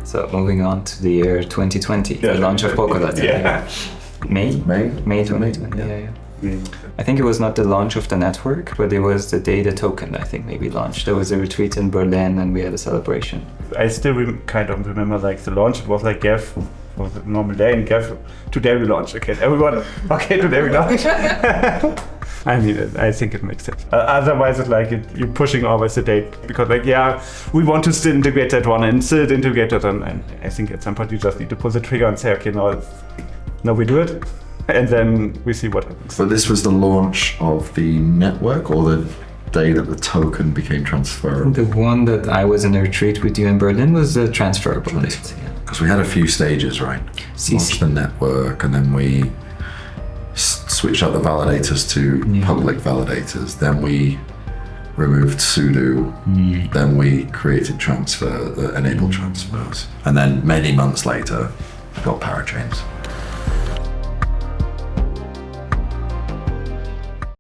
So moving on to the year 2020, the launch of Polkadot. May 2020. Yeah. I think it was not the launch of the network, but it was the day the token, I think, maybe launched. There was a retreat in Berlin and we had a celebration. I still kind of remember like the launch. It was like Gav was a normal day, and Gav, today we launch. Okay, everyone, okay, today we launch. I mean, I think it makes sense. Otherwise, it's like you're pushing always the date because, like, we want to still integrate that one and still integrate that one. And I think at some point you just need to pull the trigger and say, okay, now we do it, and then we see what happens. So this was the launch of the network, or the day that the token became transferable? The one that I was in a retreat with you in Berlin was the transferable date. Because we had a few stages, right? Launched the network, and then we switched out the validators to public validators. Then we removed sudo. Then we created transfer that enabled transfers. And then many months later, we got parachains.